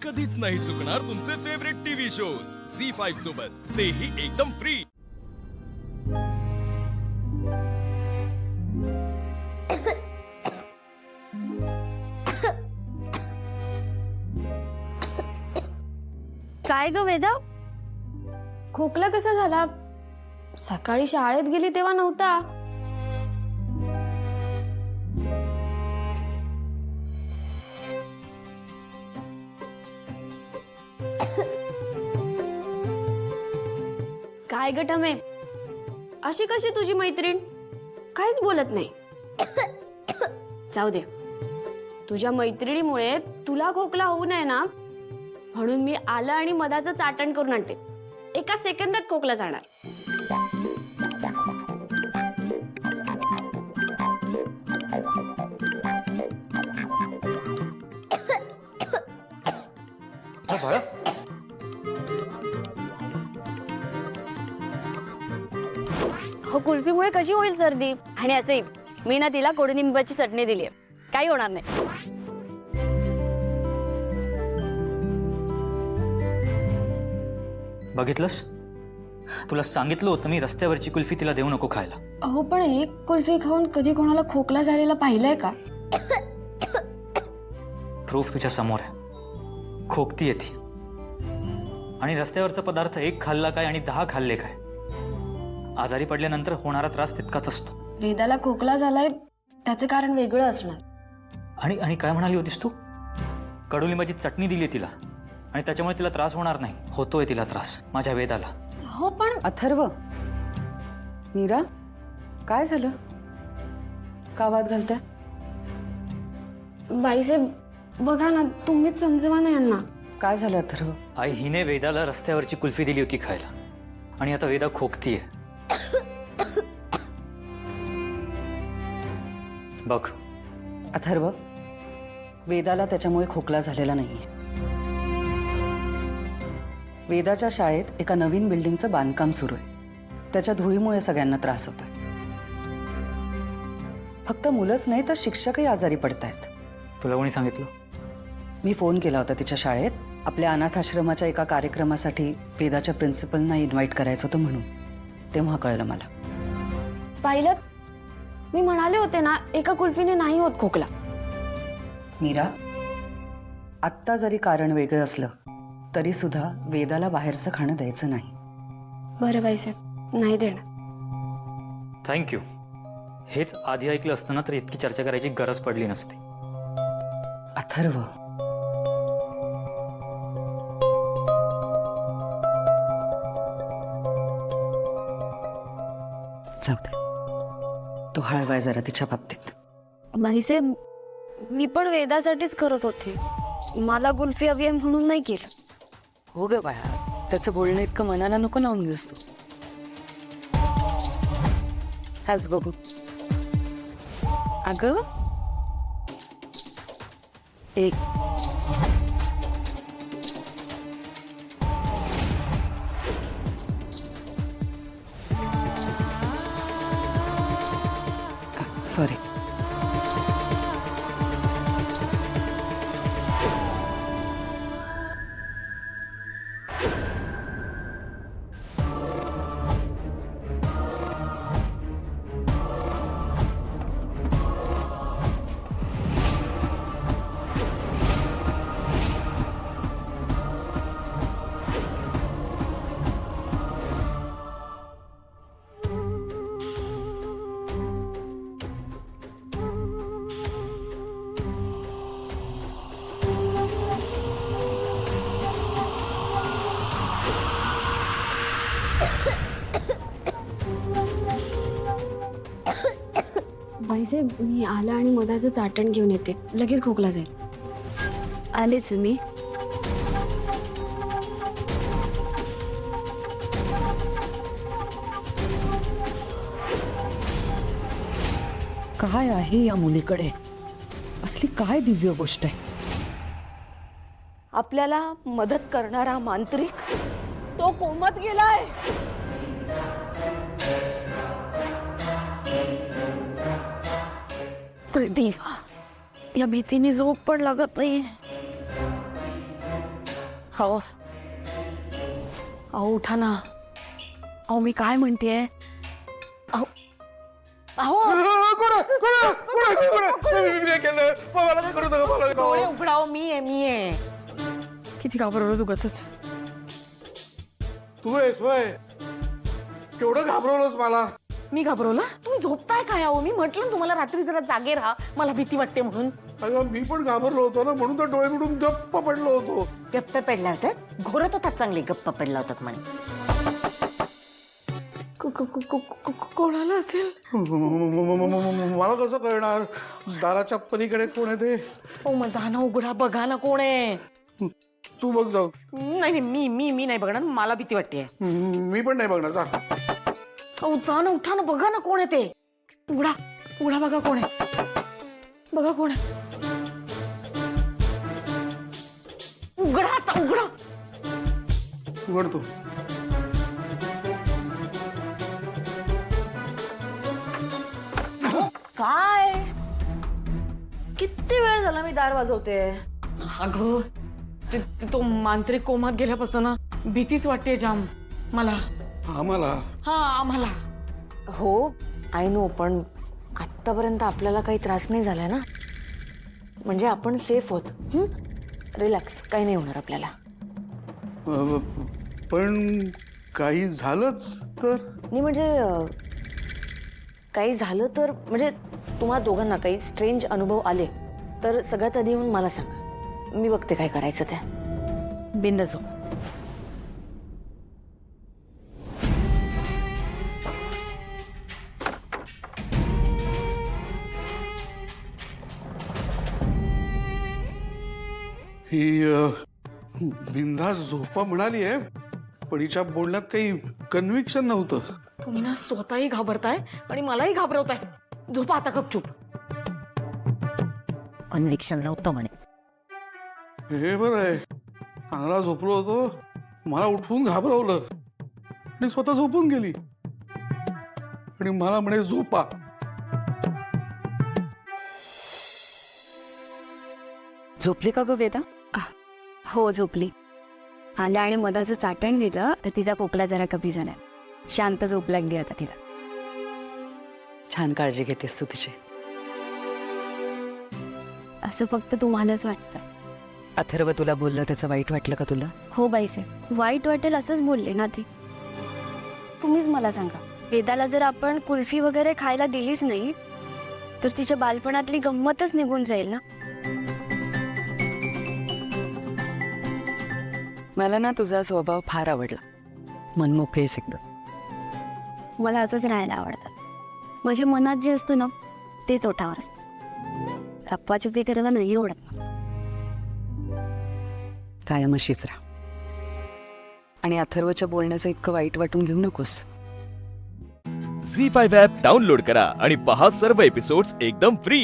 कधीच नाही चुकणार तुमचे फेवरेट टीव्ही शोज झी5 सोबत, तेही एकदम फ्री। काय ग वेदा, खोकला कसा झाला? सकाळी शाळेत गेली तेव्हा नव्हता। काय ग ठमे, अशी कशी तुझी मैत्रीण? काहीच बोलत नाही। जाऊ दे, तुझ्या मैत्रिणीमुळे तुला खोकला होऊ नये ना, म्हणून मी आलं आणि मधाचं चाटण करून आणते। एका सेकंदात खोकला जाणार। हो, कुल्फीमुळे कशी होईल सर्दी? आणि असे मी ना तिला कडुनिंबाची चटणी दिली आहे, काही होणार नाही। बघितलंस, तुला सांगितलं होतं मी रस्त्यावरची कुल्फी तिला देऊ नको खायला। अहो पण एक कुल्फी खाऊन कधी कोणाला खोकला झालेला पाहिलंय का? प्रूफ तुझ्या समोर आहे, खोकतीये ती। आणि रस्त्यावरचा पदार्थ एक खाल्ला काय आणि 10 खाल्ले काय, आजारी पडल्यानंतर होणारा त्रास तितकाच असतो। वेदाला खोकला झालाय, त्याचे कारण वेगळं असणार। आणि काय म्हणाली होतीस तू? कडुलिंबाची चटणी दिली तिला आणि त्याच्यामुळे तिला त्रास होणार नाही। होतोय तिला त्रास, माझ्या वेदाला। हो पण अथर्व, मीरा, काय झालं? का वाद घालताय? बाईसाहेब बघा ना, तुम्हीच समजवा ना यांना। काय झालं अथर्व? आई, हिने वेदाला रस्त्यावरची कुल्फी दिली होती खायला आणि आता वेदा खोकतीये। बघ अथर्व, वेदाला त्याच्यामुळे खोकला झालेला नाहीये। वेदाच्या शाळेत एका नवीन बिल्डिंगचं बांधकाम सुरू आहे, त्याच्या धुळीमुळे सगळ्यांना त्रास होतोय। फक्त मुलंच नाही तर शिक्षकही आजारी पडतायत। तुला कोणी सांगितलं? मी फोन केला होता तिच्या शाळेत, आपल्या अनाथ आश्रमाच्या एका कार्यक्रमासाठी वेदाच्या प्रिन्सिपलना इन्व्हाइट करायचं होतं म्हणून, तेव्हा कळलं मला। पाहिलं, मी म्हणाले होते ना, एका कुल्फीने नाही होत खोकला। मीरा, आत्ता जरी कारण वेगळं असलं तरी सुद्धा वेदाला बाहेरचं खाणं द्यायचं नाही। बरं बाईसाहेब, नाही देणार। थँक्यू। हेच आधी ऐकलं असतं ना तर इतकी चर्चा करायची गरज पडली नसती। अथर्व, जाऊ दे, तू हळवाय जरा तिच्या बाबतीत। बाईसाहेब, मी पण वेदासाठीच करत होते, मला कुल्फी हवी आहे म्हणून नाही केलं। हो ग बाळा, त्याचं बोलणं इतकं मनाला नको लावून घेऊस तू। हाच बघू। अगं एक सॉरी। बाईसाहेब, मी आलं आणि मधाचं चाटण घेऊन येते, लगेच खोकला जाईल। आलेच मी। काय आहे या मुलीकडे? असली काय दिव्य गोष्ट आहे? आपल्याला मदत करणारा मांत्रिक तो कोमत गेलाय। प्रदीप, या भीतीने झोप पण लागत नाही। हो अहो उठा ना. अहो मी काय म्हणतेय. अहो अहो डोळे उघडाव. मी आहे किती घाबरवलं तुगच. तू आहेस होय? केवढं घाबरवलंस मला. मी घाबरवलं? तुम्ही झोपताय काय? अहो मी म्हटलं ना तुम्हाला रात्री जरा जागे राहा, मला भीती वाटते म्हणून. अगं मी पण घाबरलो होतो ना, म्हणून तर डोळे मिळून गप्प पडलो होतो. गप्प पडल्या होतात? घोरत होतात चांगले गप्प पडला होतात म्हणे. कोणाला असेल? मला कसं कळणार दाराच्या पलीकडे कोण आहे ते? हो मग जा ना उघडा, बघा ना कोण आहे. तू बघ जाऊ. नाही मी मी मी नाही बघणार, मला भीती वाटते. मी पण नाही बघणार. जा. अहो जा ना, उठा ना, बघा ना कोण आहे ते. उघडा उघडा, बघा कोण आहे. बघा कोण आहे. उघडा आता, उघडा. उघड तू. काय किती वेळ झाला मी दार वाजवते. अगं तो मांत्रिक कोमात गेल्यापासून ना भीतीच वाटते जाम मला. आम्हाला? हा आम्हाला. हो आय नो, पण आतापर्यंत आपल्याला काही त्रास नाही झालाय ना, म्हणजे आपण सेफ होत. रिलॅक्स, काही नाही होणार आपल्याला. पण काही झालंच तर? नाही म्हणजे काही झालं तर, म्हणजे तुम्हाला दोघांना काही स्ट्रेंज अनुभव आले तर सगळ्यात आधी येऊन मला सांगा, मी बघते काय करायचं ते. बिंदास हो. ही बिंदास झोपा म्हणाली आहे, पण हिच्या बोलण्यात काही कन्व्हिक्शन नव्हतं. तुम्ही ना स्वतःही घाबरताय आणि मलाही घाबरवताय. झोपा आता गपचूप. कन्व्हिक्शन नव्हतं म्हणे. हे बरं आहे, चांगला झोपलो होतो, मला उठवून घाबरवलं आणि स्वतः झोपून गेली आणि मला म्हणे झोपा. झोपली का ग वेदा? हो झोपली. आल्या आणि मधाचं चाटण दिलं तर तिचा खोकला जरा कमी झाला. शांत झोप लागली आता तिला. छान काळजी घेतेस तू तिची. असं फक्त तुम्हालाच वाटतं. अथर्व तुला बोललं त्याचं वाईट वाटलं का तुला? हो बाईसाहेब, वाईट वाटेल असंच बोलले ना ते. तुम्हीच मला सांगा, वेदाला जर आपण कुल्फी वगैरे खायला दिलीच नाही तर तिच्या बालपणातली गंमतच निघून जाईल ना. मला ना तुझा स्वभाव फार आवडला. मनमोकळीस एकदम. मला असंच राहायला आवडतं. माझ्या मनात जे असतं ना तेच ओठावर असतं. लप्पाछुपी करायला नाही आवडत. कायम अशीच राहा. आणि अथर्वच्या बोलण्याचं इतकं वाईट वाटून घेऊ नकोस. झी5 ॲप डाउनलोड करा आणि पहा सर्व एपिसोड्स एकदम फ्री.